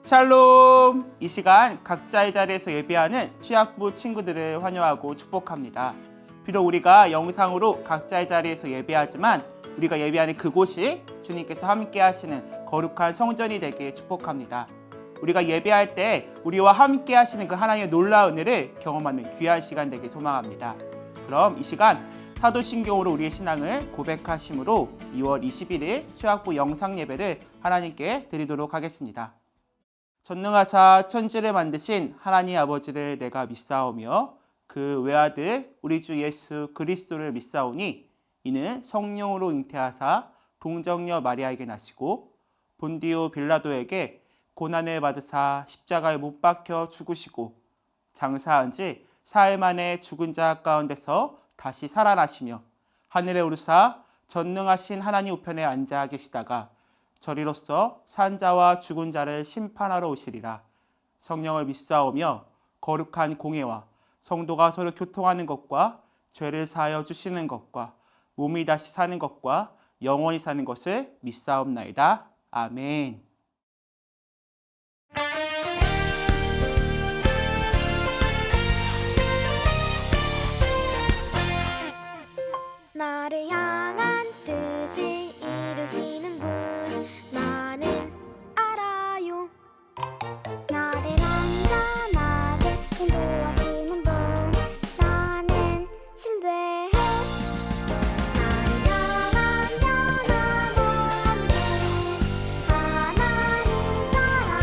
샬롬! 이 시간 각자의 자리에서 예배하는 취학부 친구들을 환영하고 축복합니다. 비록 우리가 영상으로 각자의 자리에서 예배하지만 우리가 예배하는 그곳이 주님께서 함께 하시는 거룩한 성전이 되길 축복합니다. 우리가 예배할 때 우리와 함께 하시는 그 하나님의 놀라운 은혜를 경험하는 귀한 시간 되길 소망합니다. 그럼 이 시간 사도신경으로 우리의 신앙을 고백하심으로 2월 21일 취학부 영상 예배를 하나님께 드리도록 하겠습니다. 전능하사 천지를 만드신 하나님 아버지를 내가 믿사오며 그 외아들 우리 주 예수 그리스도를 믿사오니 이는 성령으로 잉태하사 동정녀 마리아에게 나시고 본디오 빌라도에게 고난을 받으사 십자가에 못 박혀 죽으시고 장사한 지 사흘 만에 죽은 자 가운데서 다시 살아나시며 하늘에 오르사 전능하신 하나님 우편에 앉아 계시다가 저리로서 산자와 죽은 자를 심판하러 오시리라. 성령을 믿사오며 거룩한 공예와 성도가 서로 교통하는 것과 죄를 사하여 주시는 것과 몸이 다시 사는 것과 영원히 사는 것을 믿사옵나이다. 아멘. 나를 향한 뜻을 이루시는 분 나는 알아요. 나를 안전하게 인도하시는 분 나는 신뢰해. 나를 향한 변함 없는 하나님 사랑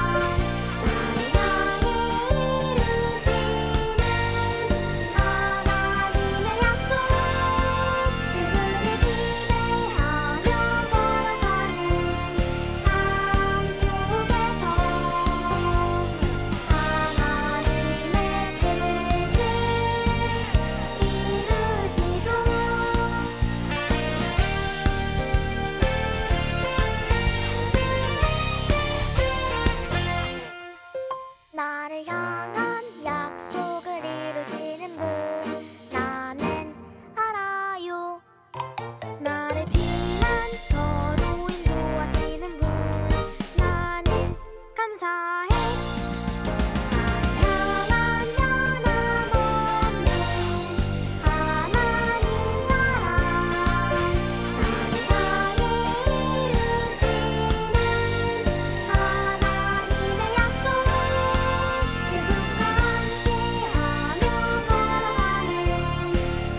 나를 향해 이루시는 하나님의 약속 그분을 기대하며 걸어가는 삶 속에서 하나님의 뜻을 이루시도록 나를 향한 약속을 이루시는 분 나는 알아요. 나를 피난처로 인도하시는 분 나는 감사해. 나를 향한 변함 없는 하나님 사랑 나를 향해 이루시는 하나님의 약속 그분과 함께하며 걸어가는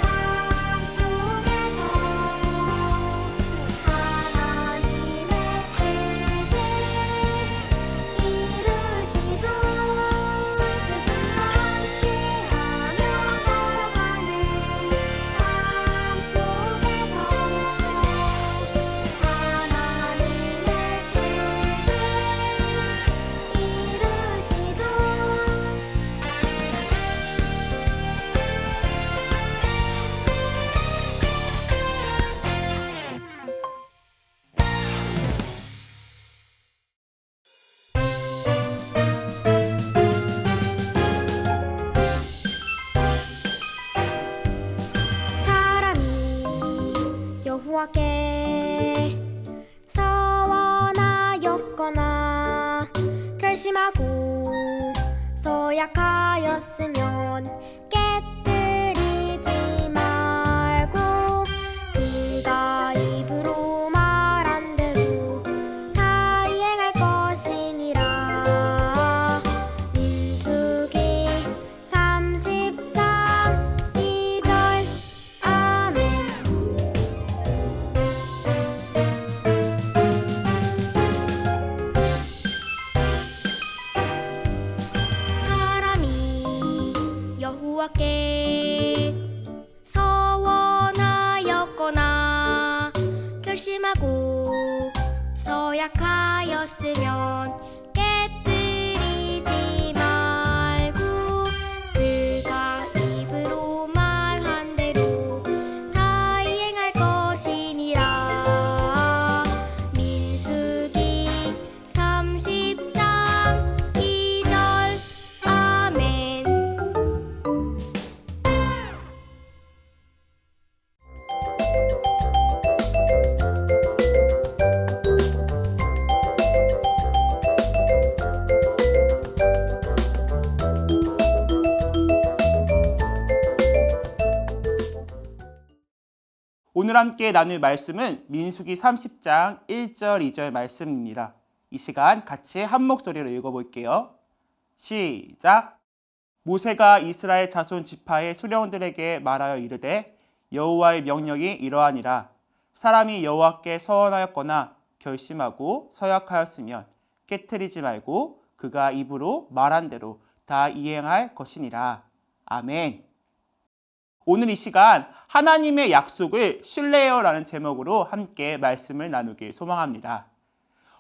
삶 속에서 하나님의 뜻을 이루시도록 그분과 함께하며 걸어가는 삶 속에서 하나님의 사람이 여호와께 서원하였거나 결심하고 서약하였으면 깨뜨리지 말고 그가 입으로 말한 대로 다 이행할 것이니라. 민수기 30장 2절 아멘. 사람이 여호와께 서원하였거나 결심하고 서약하였으면 깨뜨리지 말고 그가 입으로 말한 대로 다 이행할 것이니라. 민수기 30장 2절 아멘. 오늘 함께 나눌 말씀은 민수기 30장 1절 2절 말씀입니다. 이 시간 같이 한 목소리로 읽어볼게요. 시작! 모세가 이스라엘 자손 지파의 수령들에게 말하여 이르되 여호와의 명령이 이러하니라. 사람이 여호와께 서원하였거나 결심하고 서약하였으면 깨트리지 말고 그가 입으로 말한 대로 다 이행할 것이니라. 아멘. 오늘 이 시간 하나님의 약속을 신뢰해요라는 제목으로 함께 말씀을 나누길 소망합니다.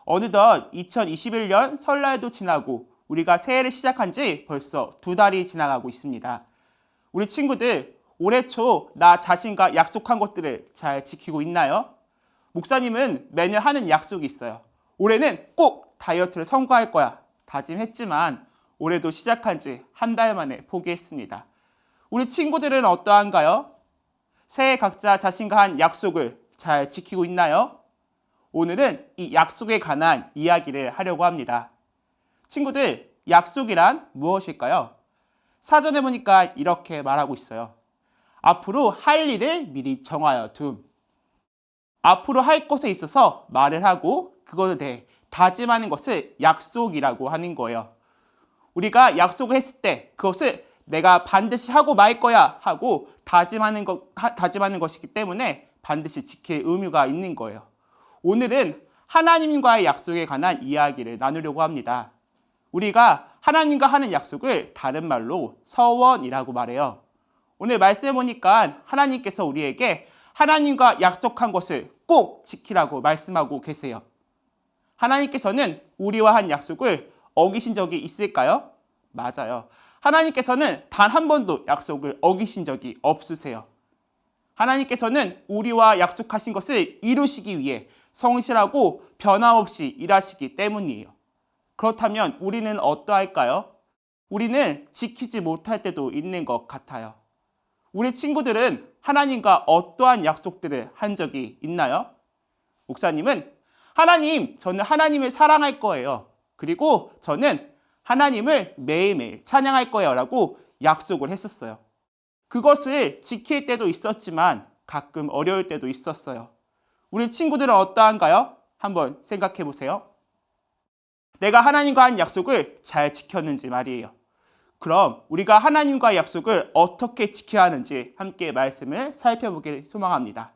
어느덧 2021년 설날도 지나고 우리가 새해를 시작한 지 벌써 2달이 지나가고 있습니다. 우리 친구들 올해 초 나 자신과 약속한 것들을 잘 지키고 있나요? 목사님은 매년 하는 약속이 있어요. 올해는 꼭 다이어트를 성공할 거야 다짐했지만 올해도 시작한 지 1달 만에 포기했습니다. 우리 친구들은 어떠한가요? 새해 각자 자신과 한 약속을 잘 지키고 있나요? 오늘은 이 약속에 관한 이야기를 하려고 합니다. 친구들, 약속이란 무엇일까요? 사전에 보니까 이렇게 말하고 있어요. 앞으로 할 일을 미리 정하여 둠. 앞으로 할 것에 있어서 말을 하고 그것에 대해 다짐하는 것을 약속이라고 하는 거예요. 우리가 약속을 했을 때 그것을 내가 반드시 하고 말 거야 하고 다짐하는 것이기 때문에 반드시 지킬 의무가 있는 거예요. 오늘은 하나님과의 약속에 관한 이야기를 나누려고 합니다. 우리가 하나님과 하는 약속을 다른 말로 서원이라고 말해요. 오늘 말씀해 보니까 하나님께서 우리에게 하나님과 약속한 것을 꼭 지키라고 말씀하고 계세요. 하나님께서는 우리와 한 약속을 어기신 적이 있을까요? 맞아요. 하나님께서는 단 한 번도 약속을 어기신 적이 없으세요. 하나님께서는 우리와 약속하신 것을 이루시기 위해 성실하고 변함없이 일하시기 때문이에요. 그렇다면 우리는 어떠할까요? 우리는 지키지 못할 때도 있는 것 같아요. 우리 친구들은 하나님과 어떠한 약속들을 한 적이 있나요? 목사님은 하나님, 저는 하나님을 사랑할 거예요. 그리고 저는 하나님을 매일매일 찬양할 거예요 라고 약속을 했었어요. 그것을 지킬 때도 있었지만 가끔 어려울 때도 있었어요. 우리 친구들은 어떠한가요? 한번 생각해 보세요. 내가 하나님과 한 약속을 잘 지켰는지 말이에요. 그럼 우리가 하나님과의 약속을 어떻게 지켜야 하는지 함께 말씀을 살펴보길 소망합니다.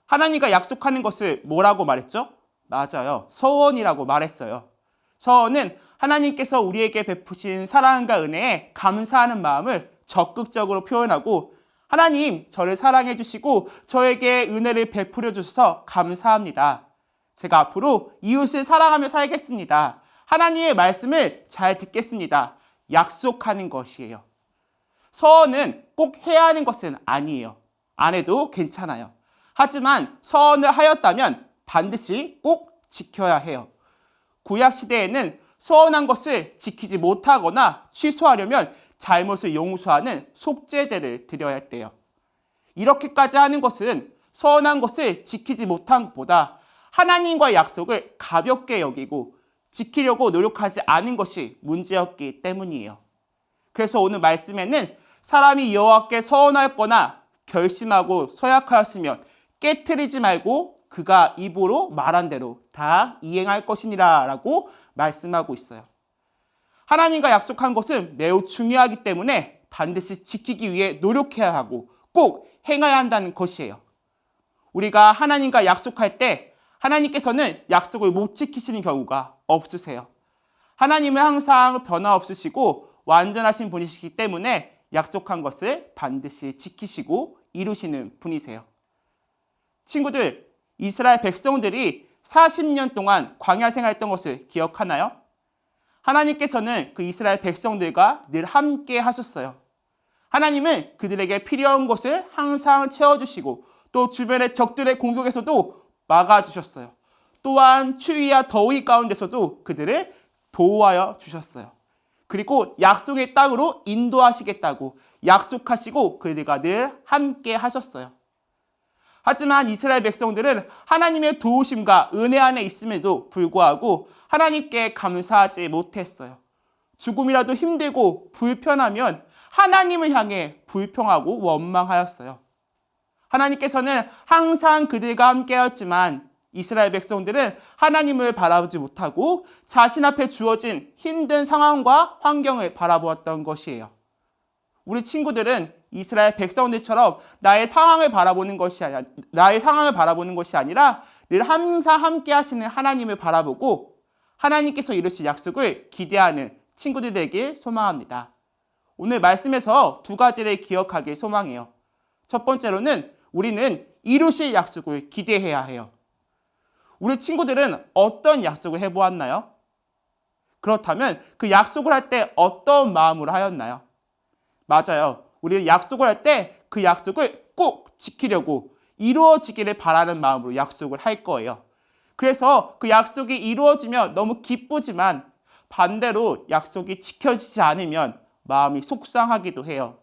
하나님과 약속하는 것을 뭐라고 말했죠? 맞아요. 서원이라고 말했어요. 서원은 하나님께서 우리에게 베푸신 사랑과 은혜에 감사하는 마음을 적극적으로 표현하고 하나님, 저를 사랑해 주시고 저에게 은혜를 베풀어 주셔서 감사합니다. 제가 앞으로 이웃을 사랑하며 살겠습니다. 하나님의 말씀을 잘 듣겠습니다. 약속하는 것이에요. 서원은 꼭 해야 하는 것은 아니에요. 안 해도 괜찮아요. 하지만 서원을 하였다면 반드시 꼭 지켜야 해요. 구약 시대에는 서원한 것을 지키지 못하거나 취소하려면 잘못을 용서하는 속죄제를 드려야 했대요. 이렇게까지 하는 것은 서원한 것을 지키지 못한 것보다 하나님과의 약속을 가볍게 여기고 지키려고 노력하지 않은 것이 문제였기 때문이에요. 그래서 오늘 말씀에는 사람이 여호와께 서원하였거나 결심하고 서약하였으면 깨트리지 말고 그가 입으로 말한 대로 다 이행할 것이니라 라고 말씀하고 있어요. 하나님과 약속한 것은 매우 중요하기 때문에 반드시 지키기 위해 노력해야 하고 꼭 행해야 한다는 것이에요. 우리가 하나님과 약속할 때 하나님께서는 약속을 못 지키시는 경우가 없으세요. 하나님은 항상 변화없으시고 완전하신 분이시기 때문에 약속한 것을 반드시 지키시고 이루시는 분이세요. 친구들, 이스라엘 백성들이 40년 동안 광야 생활했던 것을 기억하나요? 하나님께서는 그 이스라엘 백성들과 늘 함께 하셨어요. 하나님은 그들에게 필요한 것을 항상 채워주시고 또 주변의 적들의 공격에서도 막아주셨어요. 또한 추위와 더위 가운데서도 그들을 보호하여 주셨어요. 그리고 약속의 땅으로 인도하시겠다고 약속하시고 그들과 늘 함께 하셨어요. 하지만 이스라엘 백성들은 하나님의 도우심과 은혜 안에 있음에도 불구하고 하나님께 감사하지 못했어요. 조금이라도 힘들고 불편하면 하나님을 향해 불평하고 원망하였어요. 하나님께서는 항상 그들과 함께였지만 이스라엘 백성들은 하나님을 바라보지 못하고 자신 앞에 주어진 힘든 상황과 환경을 바라보았던 것이에요. 우리 친구들은 이스라엘 백성들처럼 나의 상황을 바라보는 것이 아니라 늘 항상 함께 하시는 하나님을 바라보고 하나님께서 이루실 약속을 기대하는 친구들 되길 소망합니다. 오늘 말씀에서 두 가지를 기억하길 소망해요. 첫 번째로는 우리는 이루실 약속을 기대해야 해요. 우리 친구들은 어떤 약속을 해보았나요? 그렇다면 그 약속을 할 때 어떤 마음으로 하였나요? 맞아요. 우리는 약속을 할 때 그 약속을 꼭 지키려고 이루어지기를 바라는 마음으로 약속을 할 거예요. 그래서 그 약속이 이루어지면 너무 기쁘지만 반대로 약속이 지켜지지 않으면 마음이 속상하기도 해요.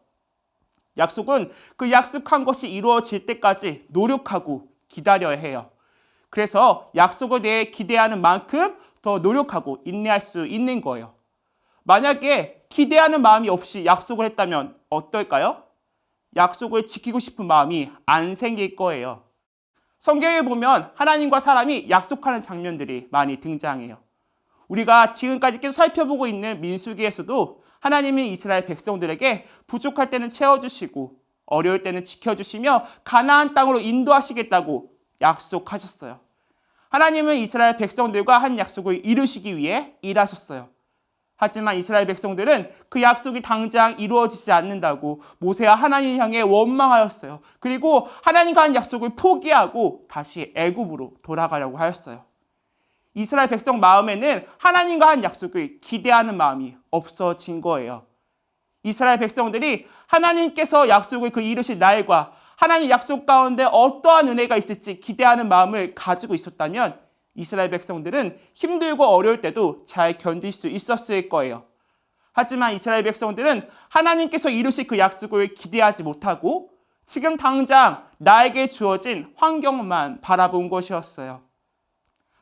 약속은 그 약속한 것이 이루어질 때까지 노력하고 기다려야 해요. 그래서 약속에 대해 기대하는 만큼 더 노력하고 인내할 수 있는 거예요. 만약에 기대하는 마음이 없이 약속을 했다면 어떨까요? 약속을 지키고 싶은 마음이 안 생길 거예요. 성경에 보면 하나님과 사람이 약속하는 장면들이 많이 등장해요. 우리가 지금까지 계속 살펴보고 있는 민수기에서도 하나님이 이스라엘 백성들에게 부족할 때는 채워주시고 어려울 때는 지켜주시며 가나안 땅으로 인도하시겠다고 약속하셨어요. 하나님은 이스라엘 백성들과 한 약속을 이루시기 위해 일하셨어요. 하지만 이스라엘 백성들은 그 약속이 당장 이루어지지 않는다고 모세와 하나님 향해 원망하였어요. 그리고 하나님과 한 약속을 포기하고 다시 애굽으로 돌아가려고 하였어요. 이스라엘 백성 마음에는 하나님과 한 약속을 기대하는 마음이 없어진 거예요. 이스라엘 백성들이 하나님께서 약속을 그 이루실 날과 하나님 약속 가운데 어떠한 은혜가 있을지 기대하는 마음을 가지고 있었다면 이스라엘 백성들은 힘들고 어려울 때도 잘 견딜 수 있었을 거예요. 하지만 이스라엘 백성들은 하나님께서 이루실 그 약속을 기대하지 못하고 지금 당장 나에게 주어진 환경만 바라본 것이었어요.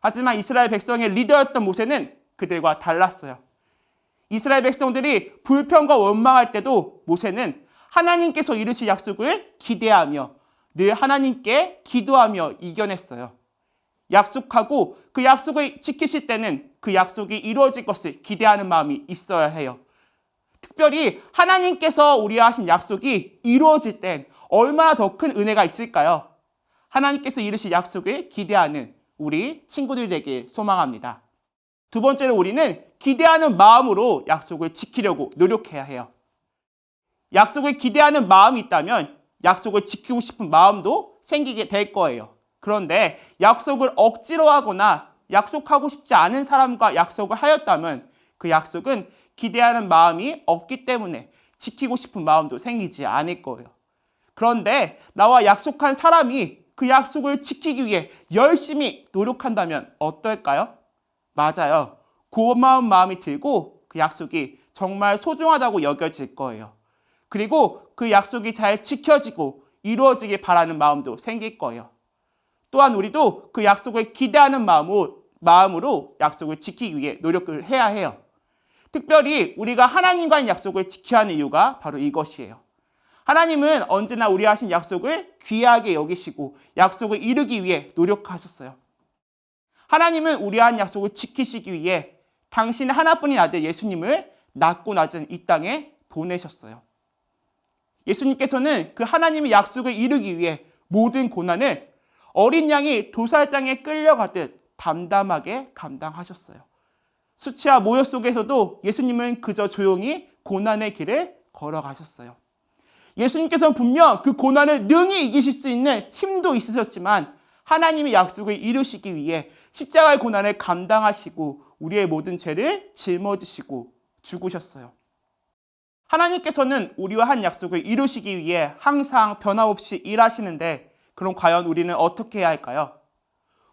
하지만 이스라엘 백성의 리더였던 모세는 그들과 달랐어요. 이스라엘 백성들이 불평과 원망할 때도 모세는 하나님께서 이루실 약속을 기대하며 늘 하나님께 기도하며 이겨냈어요. 약속하고 그 약속을 지키실 때는 그 약속이 이루어질 것을 기대하는 마음이 있어야 해요. 특별히 하나님께서 우리와 하신 약속이 이루어질 땐 얼마나 더 큰 은혜가 있을까요? 하나님께서 이루실 약속을 기대하는 우리 친구들 되길 소망합니다. 두 번째로 우리는 기대하는 마음으로 약속을 지키려고 노력해야 해요. 약속을 기대하는 마음이 있다면 약속을 지키고 싶은 마음도 생기게 될 거예요. 그런데 약속을 억지로 하거나 약속하고 싶지 않은 사람과 약속을 하였다면 그 약속은 기대하는 마음이 없기 때문에 지키고 싶은 마음도 생기지 않을 거예요. 그런데 나와 약속한 사람이 그 약속을 지키기 위해 열심히 노력한다면 어떨까요? 맞아요. 고마운 마음이 들고 그 약속이 정말 소중하다고 여겨질 거예요. 그리고 그 약속이 잘 지켜지고 이루어지길 바라는 마음도 생길 거예요. 또한 우리도 그 약속을 기대하는 마음으로 약속을 지키기 위해 노력을 해야 해요. 특별히 우리가 하나님과의 약속을 지켜야 하는 이유가 바로 이것이에요. 하나님은 언제나 우리와 하신 약속을 귀하게 여기시고 약속을 이루기 위해 노력하셨어요. 하나님은 우리와 한 약속을 지키시기 위해 당신의 하나뿐인 아들 예수님을 낮고 낮은 이 땅에 보내셨어요. 예수님께서는 그 하나님의 약속을 이루기 위해 모든 고난을 어린 양이 도살장에 끌려가듯 담담하게 감당하셨어요. 수치와 모욕 속에서도 예수님은 그저 조용히 고난의 길을 걸어가셨어요. 예수님께서는 분명 그 고난을 능히 이기실 수 있는 힘도 있으셨지만 하나님의 약속을 이루시기 위해 십자가의 고난을 감당하시고 우리의 모든 죄를 짊어지시고 죽으셨어요. 하나님께서는 우리와 한 약속을 이루시기 위해 항상 변함없이 일하시는데 그럼 과연 우리는 어떻게 해야 할까요?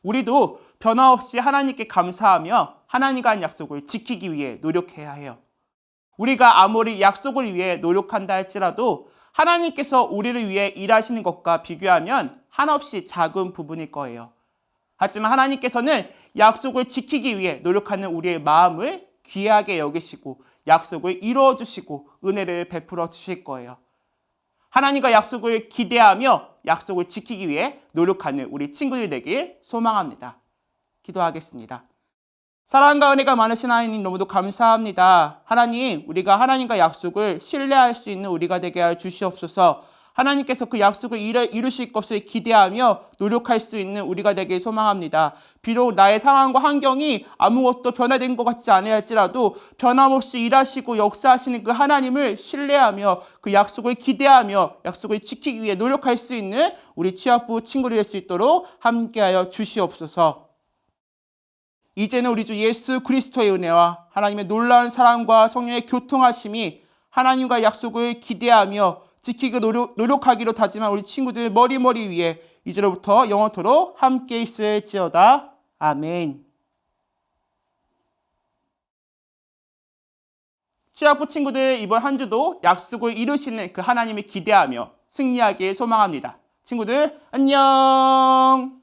우리도 변함없이 하나님께 감사하며 하나님과 한 약속을 지키기 위해 노력해야 해요. 우리가 아무리 약속을 위해 노력한다 할지라도 하나님께서 우리를 위해 일하시는 것과 비교하면 한없이 작은 부분일 거예요. 하지만 하나님께서는 약속을 지키기 위해 노력하는 우리의 마음을 귀하게 여기시고 약속을 이루어 주시고 은혜를 베풀어 주실 거예요. 하나님과 약속을 기대하며 약속을 지키기 위해 노력하는 우리 친구들 되길 소망합니다. 기도하겠습니다. 사랑과 은혜가 많으신 하나님 너무도 감사합니다. 하나님, 우리가 하나님과 약속을 신뢰할 수 있는 우리가 되게 하여 주시옵소서. 하나님께서 그 약속을 이루실 것을 기대하며 노력할 수 있는 우리가 되길 소망합니다. 비록 나의 상황과 환경이 아무것도 변화된 것 같지 않아 할지라도 변함없이 일하시고 역사하시는 그 하나님을 신뢰하며 그 약속을 기대하며 약속을 지키기 위해 노력할 수 있는 우리 취학부 친구들 될 수 있도록 함께하여 주시옵소서. 이제는 우리 주 예수 그리스도의 은혜와 하나님의 놀라운 사랑과 성령의 교통하심이 하나님과 약속을 기대하며 지키고 노력하기로 다짐한 우리 친구들 머리 위에 이제로부터 영원토록 함께 있을지어다. 아멘. 취학부 친구들 이번 한 주도 약속을 이루시는 그 하나님을 기대하며 승리하길 소망합니다. 친구들 안녕.